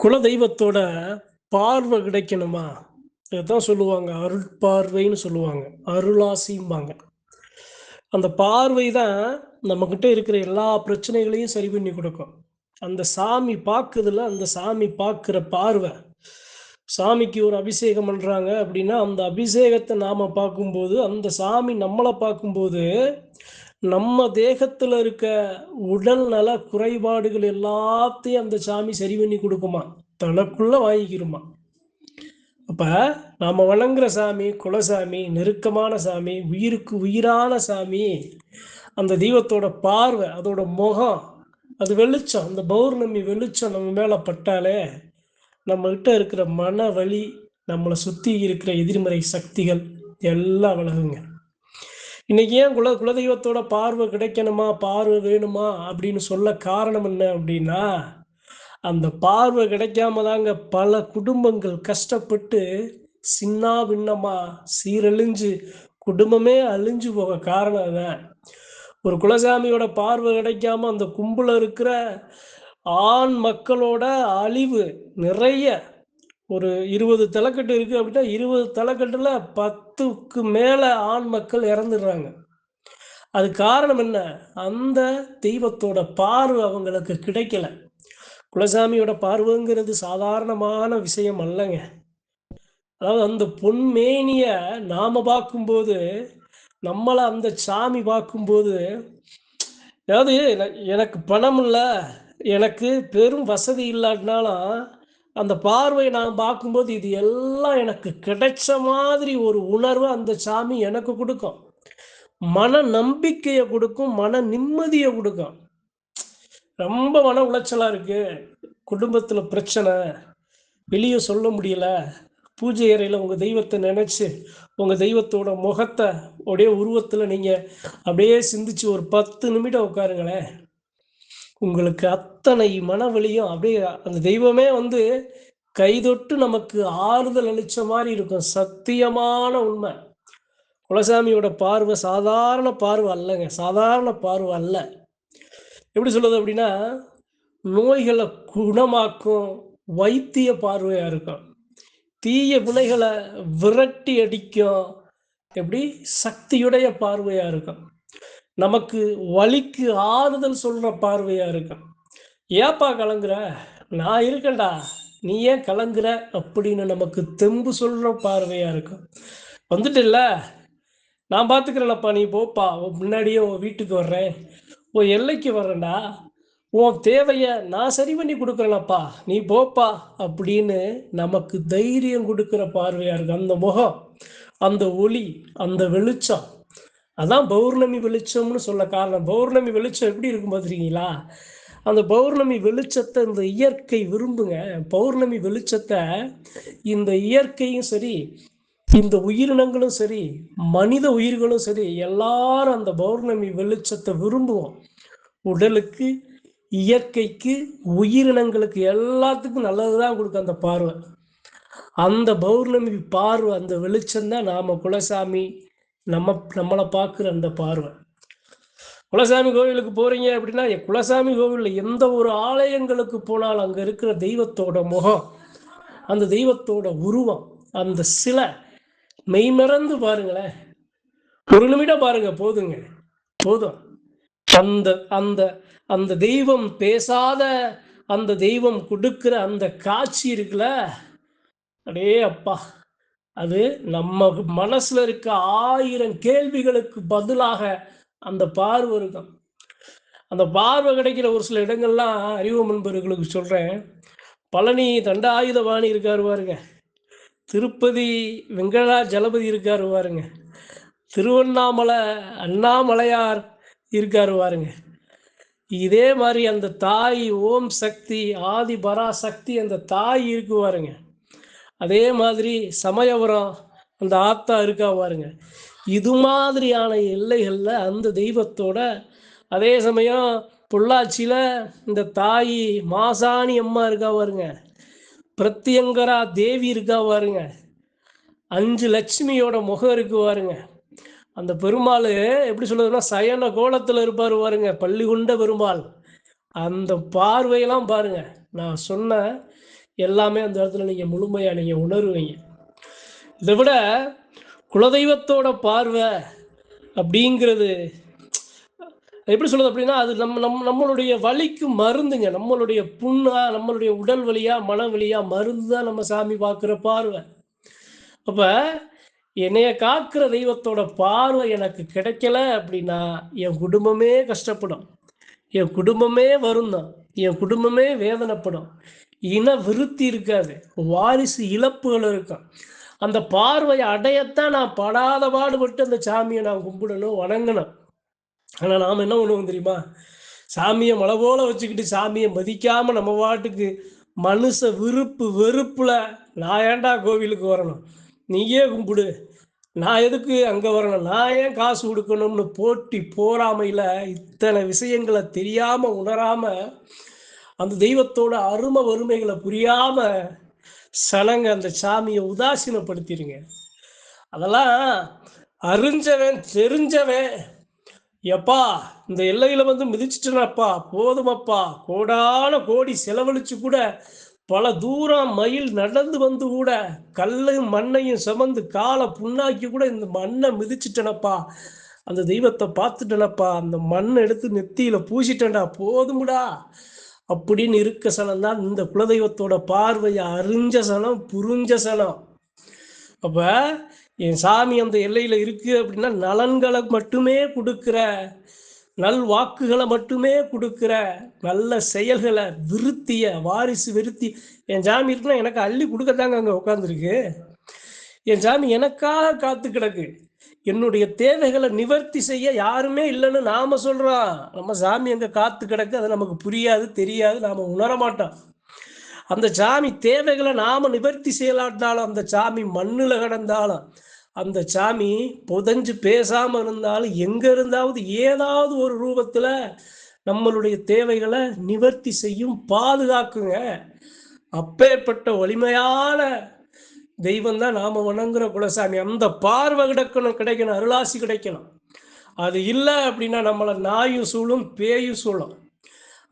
குல தெய்வத்தோட பார்வை கிடைக்கணுமா? இதான் சொல்லுவாங்க. அருட்பார்வைன்னு சொல்லுவாங்க. அருளாசிம்பாங்க. அந்த பார்வை தான் நம்மகிட்ட இருக்கிற எல்லா பிரச்சனைகளையும் சரி பண்ணி குடுக்கும். அந்த சாமி பாக்குதுல்ல, அந்த சாமி பாக்குற பார்வை. சாமிக்கு ஒரு அபிஷேகம் பண்றாங்க அப்படின்னா, அந்த அபிஷேகத்த நாம பார்க்கும்போது, அந்த சாமி நம்மள பார்க்கும்போது, நம்ம தேகத்துல இருக்க உடல் நல குறைபாடுகள் எல்லாத்தையும் அந்த சாமி சரி பண்ணி குடுக்குமாம். தனக்குள்ள வாங்கிக்கிருமாம். அப்ப நாம வணங்குற சாமி, குலசாமி, நெருக்கமான சாமி, உயிருக்கு உயிரான சாமி, அந்த தெய்வத்தோட பார்வை, அதோட முகம், அது வெளிச்சம். அந்த பௌர்ணமி வெளிச்சம் நம்ம மேல பட்டாலே, நம்மகிட்ட இருக்கிற மன வலி, நம்மள சுத்தி இருக்கிற எதிர்மறை சக்திகள் எல்லாம் விலகுங்க. இன்னைக்கு ஏன் குலதெய்வத்தோட பார்வை கிடைக்கணுமா, பார்வை வேணுமா அப்படின்னு சொல்ல காரணம் என்ன அப்படின்னா, அந்த பார்வை கிடைக்காம தாங்க பல குடும்பங்கள் கஷ்டப்பட்டு சின்னாபின்னமா சீரழிஞ்சு குடும்பமே அழிஞ்சு போக காரணம் அதான். ஒரு குலசாமியோட பார்வை கிடைக்காம அந்த கும்பல இருக்கிற ஆண் மக்களோட அழிவு நிறைய. ஒரு 20 தலைக்கட்டு இருக்கு அப்படின்னா 20 தலைக்கட்டுல 10க்கு மேல ஆண் மக்கள் இறந்துடுறாங்க. அது காரணம் என்ன? அந்த தெய்வத்தோட பார்வை அவங்களுக்கு கிடைக்கல. குலசாமியோட பார்வைங்கிறது சாதாரணமான விஷயம் அல்லங்க. அதாவது அந்த பொன்மேனிய நாம பார்க்கும்போது, நம்மள அந்த சாமி பார்க்கும்போது, அதாவது எனக்கு பணம் இல்ல, எனக்கு பெரும் வசதி இல்லாட்டினாலும், அந்த பார்வைய நான் பார்க்கும்போது, இது எல்லாம் எனக்கு கிடைச்ச மாதிரி ஒரு உணர்வ அந்த சாமி எனக்கு குடுக்கும். மன நம்பிக்கைய குடுக்கும், மன நிம்மதிய குடுக்கும். ரொம்ப மன உளைச்சலா இருக்கு. குடும்பத்தில பிரச்சனை. வெளிய சொல்ல முடியல. பூஜை அறையில உங்க தெய்வத்த நெனச்சு, உங்க தெய்வத்தோட முகத்த அப்படியே உருவத்தில நீங்க அப்படியே சிந்திச்சு ஒரு 10 நிமிடம் உட்காருங்களேன். உங்களுக்கு அத்தனை மனவலியும் அப்படியே அந்த தெய்வமே வந்து கைதொட்டு நமக்கு ஆறுதல் அளிச்ச மாரி இருக்கும். சத்தியமான உண்ம. குலசாமியோட பார்வை சாதாரண பார்வை அல்லங்க. சாதாரண பார்வை அல்ல. எப்படி சொல்றது அப்படின்னா, நோய்கள குணமாக்கும் வைத்திய பார்வையா இருக்கும். தீய வினைகள விரட்டி அடிக்கும். எப்படி? சக்தியுடைய பார்வையா இருக்கும். நமக்கு வலிக்கு ஆறுதல் சொல்ற பார்வையா இருக்கும். "ஏப்பா கலங்குற? நான் இருக்கேன்டா. நீ ஏன் கலங்குற?" அப்படின்னு நமக்கு தெம்பு சொல்ற பார்வையா இருக்கும். "வந்துட்டல்ல, நான் பார்த்துக்கிறேனப்பா, நீ போப்பா. உன் முன்னாடியே உன் வீட்டுக்கு வர்றேன். உன் எல்லைக்கு வர்றேன்டா. உன் தேவைய நான் சரி பண்ணி குடுக்குறேனப்பா. நீ போப்பா" அப்படின்னு நமக்கு தைரியம் குடுக்குற பார்வையா இருக்கும். அந்த முகம், அந்த ஒளி, அந்த வெளிச்சம். அதான் பௌர்ணமி வெளிச்சம்னு சொல்ல காரணம். பௌர்ணமி வெளிச்சம் எப்படி இருக்கும் பார்த்துருக்கீங்களா? அந்த பௌர்ணமி வெளிச்சத்த இந்த இயற்கை விரும்புங்க. பௌர்ணமி வெளிச்சத்த இந்த இயற்கையும் சரி, இந்த உயிரினங்களும் சரி, மனித உயிர்களும் சரி, எல்லாரும் அந்த பௌர்ணமி வெளிச்சத்த விரும்புவோம். உடலுக்கு, இயற்கைக்கு, உயிரினங்களுக்கு எல்லாத்துக்கும் நல்லது தான் குடுக்கும் அந்த பார்வை. அந்த பௌர்ணமி பார்வை, அந்த வெளிச்சம் தான் நாம குலசாமி நம்மள பார்க்குற அந்த பார்வை. குலசாமி கோவிலுக்கு போறீங்க அப்படின்னா, குலசாமி கோவில்ல எந்த ஒரு ஆலயங்களுக்கு போனாலும் அங்க இருக்கிற தெய்வத்தோட முகம், அந்த தெய்வத்தோட உருவம், அந்த சிலை மெய்மறந்து பாருங்களேன். ஒரு நிமிடம் பாருங்க போதுங்க. போதும். அந்த அந்த அந்த தெய்வம் பேசாத அந்த தெய்வம் குடுக்கிற அந்த காட்சி இருக்குல்ல, அடே அப்பா! அது நம்ம மனசுல இருக்க 1000 கேள்விகளுக்கு பதிலாக அந்த பார்வை இருக்கும். அந்த பார்வை கிடைக்கிற ஒரு சில இடங்கள்லாம் அறிவு நண்பர்களுக்கு சொல்றேன். பழனி தண்டாயுதபாணி இருக்காரு பாருங்க. திருப்பதி வெங்கடாஜலபதி இருக்காரு பாருங்க. திருவண்ணாமலை அண்ணாமலையார் இருக்காரு பாருங்க. இதே மாரி அந்த தாய் ஓம் சக்தி, ஆதி பராசக்தி அந்த தாய் இருக்கு பாருங்க. அதே மாதிரி சமயபுரம் அந்த ஆத்தா இருக்கா பாருங்க. இது மாதிரியான எல்லைகள்ல அந்த தெய்வத்தோட அதே சமயம் பொள்ளாச்சியில இந்த தாய் மாசாணி அம்மா இருக்கா பாருங்க. பிரத்யங்கரா தேவி இருக்கா பாருங்க. 5 லட்சுமியோட முகம் இருக்கு பாருங்க. அந்த பெருமாள் எப்படி சொல்றதுன்னா, சயன கோலத்துல இருப்பாரு பாருங்க. பள்ளி கொண்ட பெருமாள். அந்த பார்வையெல்லாம் பாருங்க. நான் சொன்ன எல்லாமே அந்த இடத்துல நீங்கள் முழுமையாக நீங்கள் உணருவீங்க. இதை விட குலதெய்வத்தோட பார்வை அப்படிங்கிறது எப்படி சொல்றது அப்படின்னா, அது நம்மளுடைய வலிக்கு மருந்துங்க. நம்மளுடைய புண்ணா, நம்மளுடைய உடல் வலியா, மன வலியா மருந்து தான் நம்ம சாமி பார்க்குற பார்வை. அப்ப என்னைய காக்கிற தெய்வத்தோட பார்வை எனக்கு கிடைக்கல அப்படின்னா, என் குடும்பமே கஷ்டப்படும். என் குடும்பமே வருந்தம். என் குடும்பமே வேதனைப்படும். இன விருத்தி இருக்காது. வாரிசு இழப்புகள் இருக்கும். அந்த பார்வையை அடையத்தான் நான் படாத பாடுபட்டு அந்த சாமியை நான் கும்பிடணும், வணங்கணும். ஆனா நாம என்ன பண்ணுவோம் தெரியுமா? சாமியை மலை போல வச்சுக்கிட்டு சாமியை மதிக்காம நம்ம பாட்டுக்கு மனுஷ விருப்பு வெறுப்புல நான் ஏன்டா கோவிலுக்கு வரணும், நீயே கும்பிடு, நான் எதுக்கு அங்க வரணும், நான் ஏன் காசு கொடுக்கணும்னு போட்டி போராமையில இத்தனை விஷயங்களை தெரியாம உணராம அந்த தெய்வத்தோட அருமை வறுமைகளை புரியாம சனங்க அந்த சாமியை உதாசீனப்படுத்திடுங்க. அதெல்லாம் அறிஞ்சவன் தெரிஞ்சவன் எப்பா இந்த எல்லையில வந்து மிதிச்சிட்டனப்பா, போதுமப்பா, கோடான கோடி செலவழிச்சு கூட பல தூரம் மைல் நடந்து வந்து கூட கல்லையும் மண்ணையும் சுமந்து காலை புண்ணாக்கி கூட இந்த மண்ணை மிதிச்சிட்டனப்பா, அந்த தெய்வத்தை பார்த்துட்டனப்பா, அந்த மண்ணை எடுத்து நெத்தியில பூசிட்டேன்டா, போதுமுடா அப்படின்னு இருக்க சனம் தான் இந்த குலதெய்வத்தோட பார்வையை அறிஞ்ச சனம், புரிஞ்ச சனம். அப்ப என் சாமி அந்த எல்லையில இருக்கு அப்படின்னா நலன்களை மட்டுமே கொடுக்கிற, நல் வாக்குகளை மட்டுமே கொடுக்கிற, நல்ல செயல்களை, விருத்திய, வாரிசு விருத்தி. என் சாமி இருக்குன்னா எனக்கு அள்ளி கொடுக்கத்தாங்க அங்க உட்காந்துருக்கு. என் சாமி எனக்காக காத்து கிடக்கு. என்னுடைய தேவைகளை நிவர்த்தி செய்ய யாருமே இல்லைன்னு நாம சொல்றோம். நம்ம சாமி அங்க காத்து கிடக்கு. அது நமக்கு புரியாது, தெரியாது, நாம உணர மாட்டோம். அந்த சாமி தேவைகளை நாம நிவர்த்தி செய்யலாட்டாலும், அந்த சாமி மண்ணுல கிடந்தாலும், அந்த சாமி புதஞ்சு பேசாம இருந்தாலும், எங்க இருந்தாவது ஏதாவது ஒரு ரூபத்துல நம்மளுடைய தேவைகளை நிவர்த்தி செய்யும், பாதுகாக்குங்க. அப்பேற்பட்ட வலிமையான தெய்வம் தான் நாம வணங்குற குலசாமி. அந்த பார்வை கிடைக்கணும், அருளாசி கிடைக்கணும். அது இல்லை அப்படின்னா நம்மளை நாயும் சூழும், பேயும் சூழும்.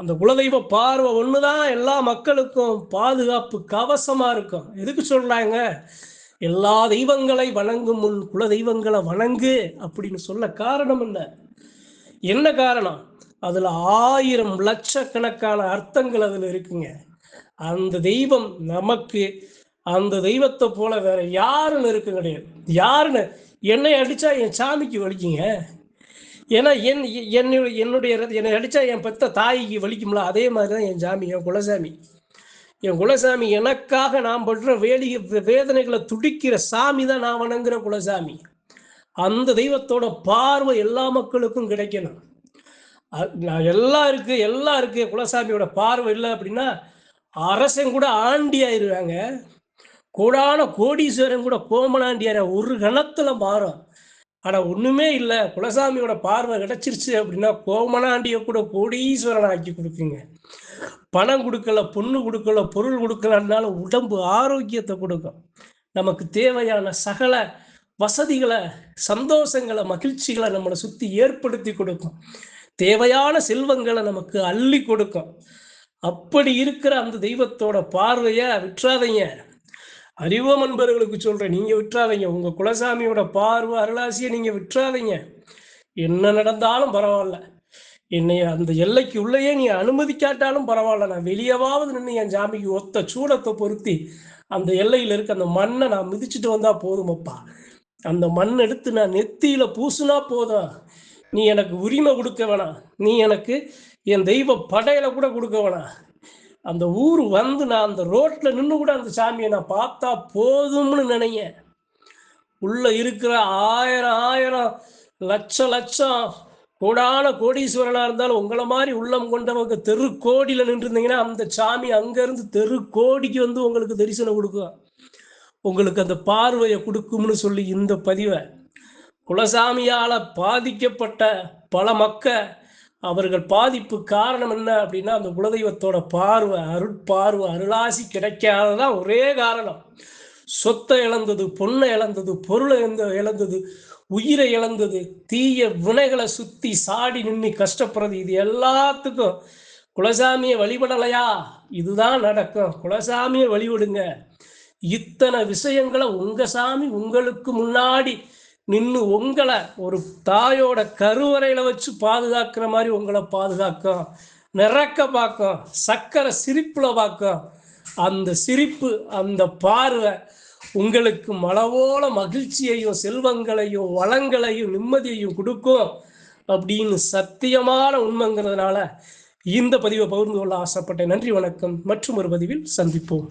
அந்த குலதெய்வ பார்வை ஒண்ணுதான் எல்லா மக்களுக்கும் பாதுகாப்பு கவசமா இருக்கும். எதுக்கு சொல்றாங்க? எல்லா தெய்வங்களை வணங்கும் முன் குல தெய்வங்களை வணங்கு அப்படின்னு சொல்ல காரணம் என்ன காரணம்? அதுல 1000 லட்சக்கணக்கான அர்த்தங்கள் அதுல இருக்குங்க. அந்த தெய்வம் நமக்கு அந்த தெய்வத்தை போல வேற யாருன்னு இருக்கு கிடையாது. யாருன்னு என்னை அடிச்சா என் சாமிக்கு வலிக்குங்க. ஏன்னா என்னுடைய என்னை அடித்தா என் பெத்த தாய்க்கு வலிக்கும்ல, அதே மாதிரி தான் என் சாமி, என் குலசாமி. என் குலசாமி எனக்காக நான் படுற வேதனைகளை துடிக்கிற சாமி தான் நான் வணங்குற குலசாமி. அந்த தெய்வத்தோட பார்வை எல்லா மக்களுக்கும் கிடைக்கணும். எல்லாம் இருக்கு. குலசாமியோட பார்வை இல்லை அப்படின்னா அரசன் கூட ஆண்டி ஆயிடுவாங்க. கோடான கோடீஸ்வரன் கூட கோமனாண்டியார ஒரு கணத்துல மாறும். ஆனால் ஒன்றுமே இல்லை, குலசாமியோட பார்வை கிடைச்சிருச்சு அப்படின்னா கோமனாண்டியை கூட கோடீஸ்வரன் ஆக்கி கொடுக்குங்க. பணம் கொடுக்கல, பொண்ணு கொடுக்கல, பொருள் கொடுக்கலன்னாலும் உடம்பு ஆரோக்கியத்தை கொடுக்கும். நமக்கு தேவையான சகல வசதிகளை, சந்தோஷங்களை, மகிழ்ச்சிகளை நம்மளை சுற்றி ஏற்படுத்தி கொடுக்கும். தேவையான செல்வங்களை நமக்கு அள்ளி கொடுக்கும். அப்படி இருக்கிற அந்த தெய்வத்தோட பார்வையை விட்டுறாதீங்க. அறிவோம் அன்பர்களுக்கு சொல்றேன், நீங்க விட்டுறாதீங்க. உங்க குலசாமியோட பார்வை அருளாசியை நீங்க விட்டுறாதீங்க. என்ன நடந்தாலும் பரவாயில்ல, என்னை அந்த எல்லைக்கு உள்ளேயே நீ அனுமதிக்காட்டாலும் பரவாயில்ல, நான் வெளியவாவது நின்று என் சாமிக்கு ஒத்த சூடத்தை பொருத்தி அந்த எல்லையில் இருக்க அந்த மண்ணை நான் மிதிச்சுட்டு வந்தா போதுமப்பா. அந்த மண் எடுத்து நான் நெத்தியில பூசுனா போதும். நீ எனக்கு உரிமை கொடுக்க வேணாம், நீ எனக்கு என் தெய்வ படையில கூட கொடுக்க வேணாம். அந்த ஊர் வந்து நான் அந்த ரோட்ல நின்று கூட அந்த சாமியை நான் பார்த்தா போதும்னு நினைங்க. உள்ள இருக்கிற 1000 லட்சம் கோடான கோடீஸ்வரனா இருந்தாலும் உங்களை மாதிரி உள்ளம் கொண்டவங்க தெரு கோடியில நின்று இருந்தீங்கன்னா அந்த சாமி அங்கிருந்து தெரு கோடிக்கு வந்து உங்களுக்கு தரிசனம் கொடுக்கும், உங்களுக்கு அந்த பார்வையை கொடுக்கும்னு சொல்லி இந்த பதிவை குலசாமியால பாதிக்கப்பட்ட பல மக்கள், அவர்கள் பாதிப்பு காரணம் என்ன அப்படின்னா அந்த குலதெய்வத்தோட பார்வை, அருட்பார்வை, அருளாசி கிடைக்காததான் ஒரே காரணம். சொத்தை இழந்தது, பொண்ணை இழந்தது, பொருளை இழந்தது, உயிரை இழந்தது, தீய வினைகளை சுத்தி சாடி நின்று கஷ்டப்படுறது, இது எல்லாத்துக்கும் குலசாமியை வழிபடலையா? இதுதான் நடக்கும். குலசாமியை வழிபடுங்க. இத்தனை விஷயங்களை உங்க சாமி உங்களுக்கு முன்னாடி நின்று உங்களை ஒரு தாயோட கருவறையில வச்சு பாதுகாக்கிற மாதிரி உங்களை பாதுகாக்கும். நிறக்க பார்க்கும், சக்கரை சிரிப்புல பார்க்கும். அந்த சிரிப்பு, அந்த பார்வை உங்களுக்கு மலவோல மகிழ்ச்சியையும் செல்வங்களையும் வளங்களையும் நிம்மதியையும் கொடுக்கும் அப்படின்னு சத்தியமான உண்மைங்கிறதுனால இந்த பதிவை பகிர்ந்து கொள்ள ஆசைப்பட்டேன். நன்றி, வணக்கம். மற்றும் ஒரு பதிவில் சந்திப்போம்.